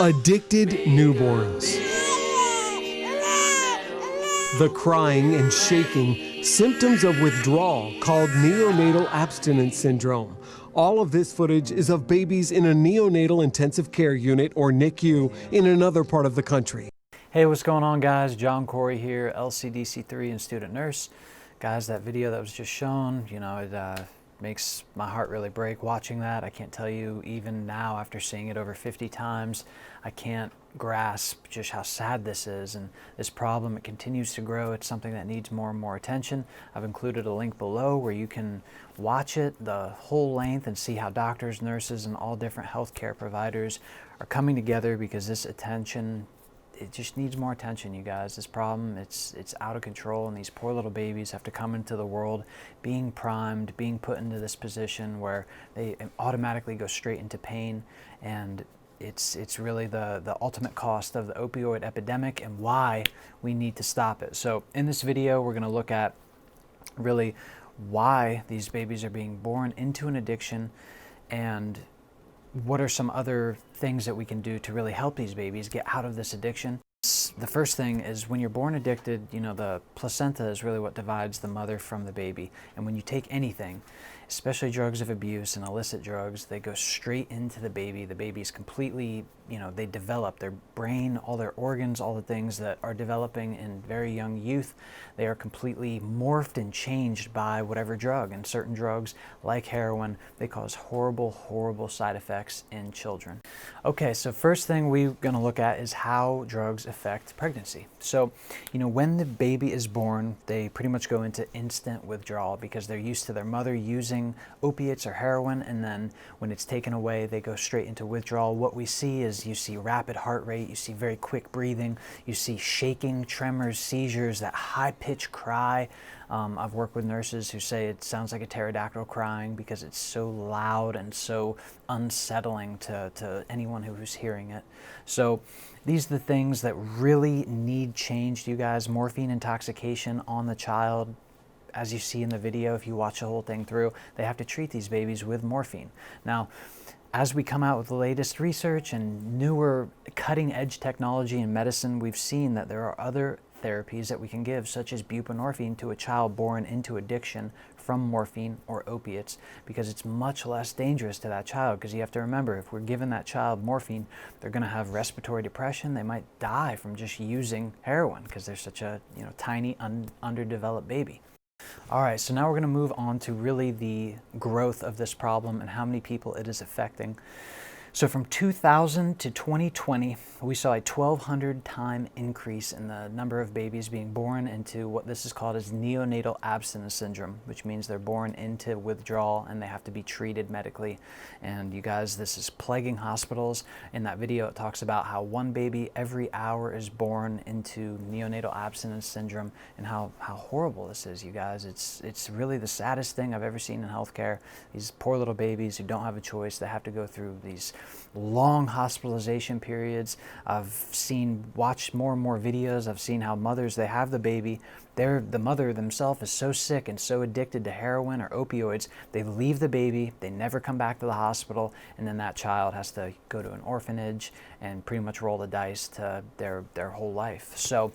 Addicted newborns. The crying and shaking, symptoms of withdrawal called neonatal abstinence syndrome. All of this footage is of babies in a neonatal intensive care unit, or NICU, in another part of the country. Hey, what's going on, guys? John Corey here, LCDC3 and student nurse. Guys, that video that was just shown, it makes my heart really break watching that. I can't tell you, even now after seeing it over 50 times, I can't grasp just how sad this is. And this problem, it continues to grow. It's something that needs more and more attention. I've included a link below where you can watch it the whole length and see how doctors, nurses, and all different healthcare providers are coming together, because this attention, it just needs more attention, you guys. This problem, it's out of control, and these poor little babies have to come into the world being primed, being put into this position where they automatically go straight into pain. And it's really the ultimate cost of the opioid epidemic and why we need to stop it. So in this video, we're going to look at really why these babies are being born into an addiction, and what are some other things that we can do to really help these babies get out of this addiction. The first thing is, when you're born addicted, the placenta is really what divides the mother from the baby. And when you take anything, especially drugs of abuse and illicit drugs, they go straight into the baby. The baby is completely, they develop their brain, all their organs, all the things that are developing in very young youth. They are completely morphed and changed by whatever drug. And certain drugs, like heroin, they cause horrible, horrible side effects in children. Okay, so first thing we're going to look at is how drugs affect pregnancy. So, when the baby is born, they pretty much go into instant withdrawal because they're used to their mother using opiates or heroin, and then when it's taken away, they go straight into withdrawal. What we see is, you see rapid heart rate, you see very quick breathing, you see shaking, tremors, seizures, that high-pitched cry. I've worked with nurses who say it sounds like a pterodactyl crying because it's so loud and so unsettling to anyone who's hearing it. So these are the things that really need changed, you guys. Morphine intoxication on the child. As you see in the video, if you watch the whole thing through, they have to treat these babies with morphine. Now, as we come out with the latest research and newer cutting-edge technology in medicine, we've seen that there are other therapies that we can give, such as buprenorphine, to a child born into addiction from morphine or opiates, because it's much less dangerous to that child. Because you have to remember, if we're giving that child morphine, they're going to have respiratory depression. They might die from just using heroin because they're such a tiny, underdeveloped baby. All right, so now we're going to move on to really the growth of this problem and how many people it is affecting. So from 2000 to 2020, we saw a 1,200 time increase in the number of babies being born into what this is called as neonatal abstinence syndrome, which means they're born into withdrawal and they have to be treated medically. And you guys, this is plaguing hospitals. In that video, it talks about how one baby every hour is born into neonatal abstinence syndrome, and how horrible this is, you guys. It's really the saddest thing I've ever seen in healthcare. These poor little babies who don't have a choice, they have to go through these long hospitalization periods. I've watched more and more videos. I've seen how mothers, they have the baby, the mother themselves is so sick and so addicted to heroin or opioids, they leave the baby, they never come back to the hospital, and then that child has to go to an orphanage and pretty much roll the dice to their whole life. So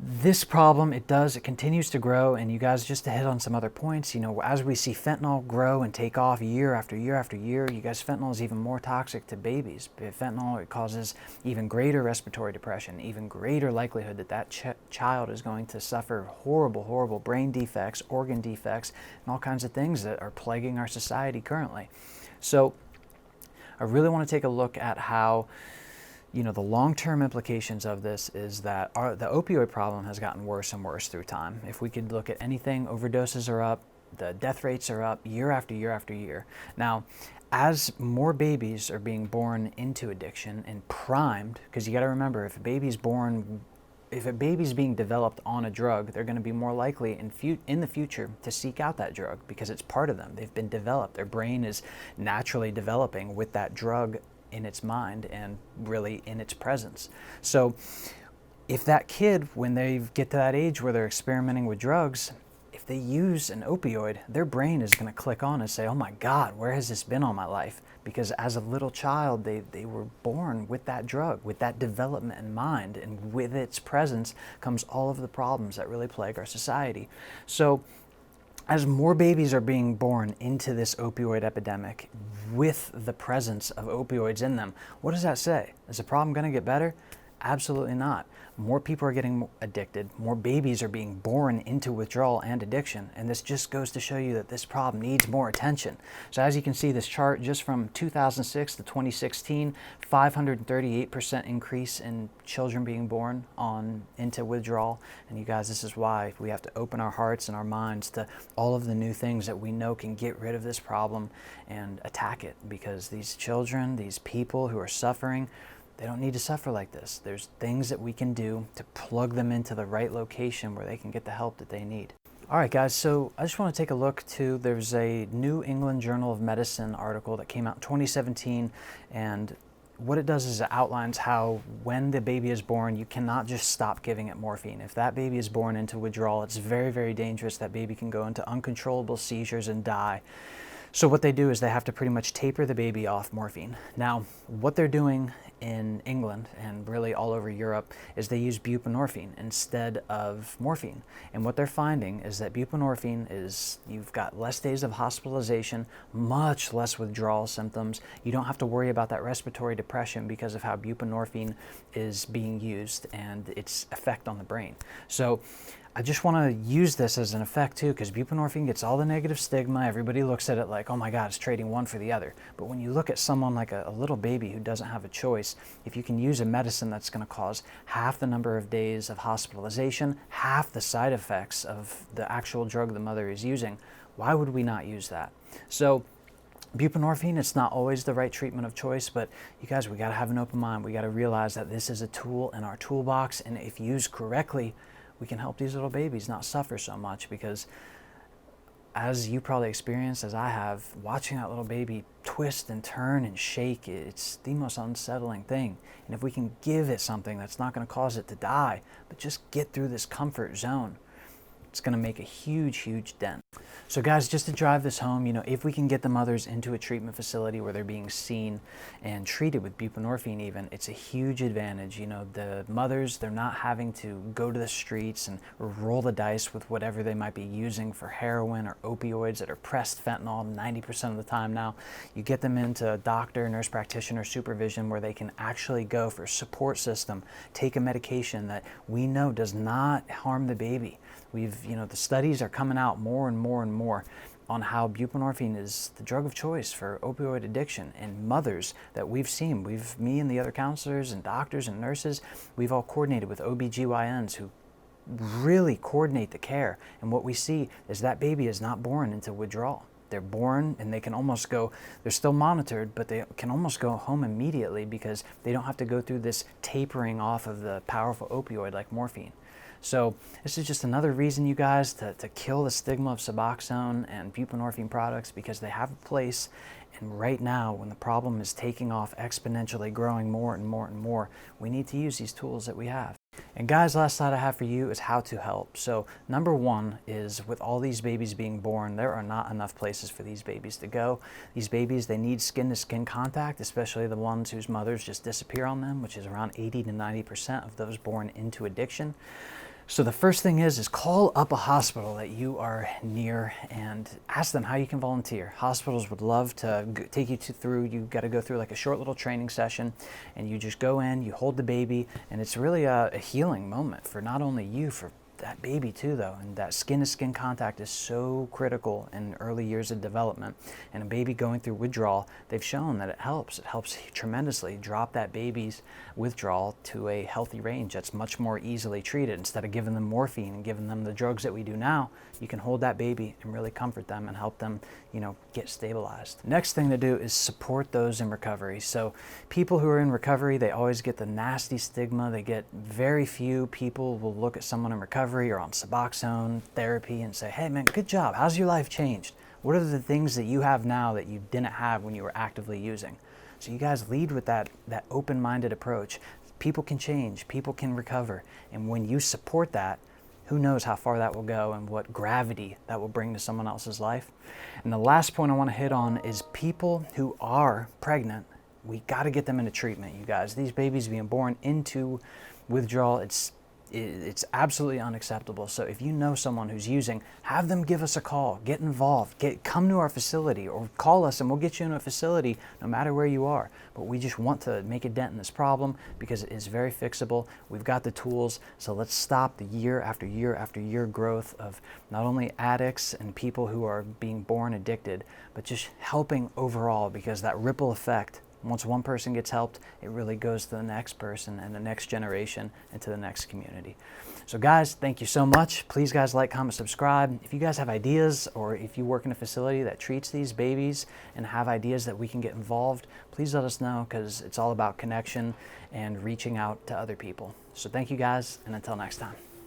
this problem, it continues to grow. And you guys, just to hit on some other points, as we see fentanyl grow and take off year after year after year, you guys, fentanyl is even more toxic to babies. Fentanyl, it causes even greater respiratory depression, even greater likelihood that child is going to suffer horrible, horrible brain defects, organ defects, and all kinds of things that are plaguing our society currently. So I really want to take a look at how the long-term implications of this is that the opioid problem has gotten worse and worse through time. If we could look at anything, overdoses are up, the death rates are up year after year after year. Now, as more babies are being born into addiction and primed, because you got to remember, if a baby's being developed on a drug, they're going to be more likely in the future to seek out that drug because it's part of them. They've been developed. Their brain is naturally developing with that drug in its mind and really in its presence. So if that kid, when they get to that age where they're experimenting with drugs, if they use an opioid, their brain is going to click on and say, oh my God, where has this been all my life? Because as a little child, they were born with that drug, with that development in mind, and with its presence comes all of the problems that really plague our society. So as more babies are being born into this opioid epidemic with the presence of opioids in them, what does that say? Is the problem going to get better? Absolutely not. More people are getting addicted, more babies are being born into withdrawal and addiction, and this just goes to show you that this problem needs more attention. So as you can see, this chart just from 2006 to 2016, 538% increase in children being born into withdrawal. And you guys, this is why we have to open our hearts and our minds to all of the new things that we know can get rid of this problem and attack it, because these children, these people who are suffering, they don't need to suffer like this. There's things that we can do to plug them into the right location where they can get the help that they need. All right, guys, so I just want to take a look to, there's a New England Journal of Medicine article that came out in 2017, and what it does is it outlines how when the baby is born, you cannot just stop giving it morphine. If that baby is born into withdrawal, it's very, very dangerous. That baby can go into uncontrollable seizures and die. So what they do is they have to pretty much taper the baby off morphine. Now, what they're doing in England and really all over Europe is they use buprenorphine instead of morphine. And what they're finding is that buprenorphine is, you've got less days of hospitalization, much less withdrawal symptoms. You don't have to worry about that respiratory depression because of how buprenorphine is being used and its effect on the brain. So I just want to use this as an effect too, because buprenorphine gets all the negative stigma. Everybody looks at it like, oh my God, it's trading one for the other. But when you look at someone like a little baby who doesn't have a choice, if you can use a medicine that's going to cause half the number of days of hospitalization, half the side effects of the actual drug the mother is using, why would we not use that? So buprenorphine, it's not always the right treatment of choice, but you guys, we got to have an open mind. We got to realize that this is a tool in our toolbox, and if used correctly, we can help these little babies not suffer so much, because as you probably experienced, as I have, watching that little baby twist and turn and shake, it's the most unsettling thing. And if we can give it something that's not going to cause it to die, but just get through this comfort zone, it's going to make a huge, huge dent. So guys, just to drive this home, you know, if we can get the mothers into a treatment facility where they're being seen and treated with buprenorphine even, it's a huge advantage. You know, the mothers, they're not having to go to the streets and roll the dice with whatever they might be using for heroin or opioids that are pressed fentanyl 90% of the time now. You get them into doctor, nurse practitioner supervision where they can actually go for a support system, take a medication that we know does not harm the baby. You know, the studies are coming out more and more and more on how buprenorphine is the drug of choice for opioid addiction. And mothers that we've seen, me and the other counselors and doctors and nurses, we've all coordinated with OBGYNs who really coordinate the care. And what we see is that baby is not born into withdrawal. They're born and they can almost go, they're still monitored, but they can almost go home immediately because they don't have to go through this tapering off of the powerful opioid like morphine. So this is just another reason, you guys, to kill the stigma of Suboxone and buprenorphine products, because they have a place. And right now, when the problem is taking off exponentially, growing more and more and more, we need to use these tools that we have. And guys, last slide I have for you is how to help. So number one is, with all these babies being born, there are not enough places for these babies to go. These babies, they need skin-to-skin contact, especially the ones whose mothers just disappear on them, which is around 80 to 90% of those born into addiction. So the first thing is call up a hospital that you are near and ask them how you can volunteer. Hospitals would love to take you through, you got to go through like a short little training session, and you just go in, you hold the baby, and it's really a healing moment for not only you, for that baby too though. And that skin-to-skin contact is so critical in early years of development. And a baby going through withdrawal, they've shown that it helps tremendously drop that baby's withdrawal to a healthy range that's much more easily treated. Instead of giving them morphine and giving them the drugs that we do now, you can hold that baby and really comfort them and help them, you know, get stabilized. Next thing to do is support those in recovery. So people who are in recovery, they always get the nasty stigma. They get, very few people will look at someone in recovery or on Suboxone therapy and say, hey man, good job, how's your life changed? What are the things that you have now that you didn't have when you were actively using? So you guys lead with that open-minded approach. People can change, people can recover, and when you support that, who knows how far that will go and what gravity that will bring to someone else's life. And the last point I want to hit on is people who are pregnant. We got to get them into treatment, you guys. These babies being born into withdrawal, it's absolutely unacceptable. So if you know someone who's using, have them give us a call, get involved, come to our facility, or call us and we'll get you in a facility no matter where you are. But we just want to make a dent in this problem because it is very fixable. We've got the tools, so let's stop the year after year after year growth of not only addicts and people who are being born addicted, but just helping overall, because that ripple effect, once one person gets helped, it really goes to the next person and the next generation and to the next community. So guys, thank you so much. Please guys, like, comment, subscribe. If you guys have ideas, or if you work in a facility that treats these babies and have ideas that we can get involved, please let us know, because it's all about connection and reaching out to other people. So thank you guys, and until next time.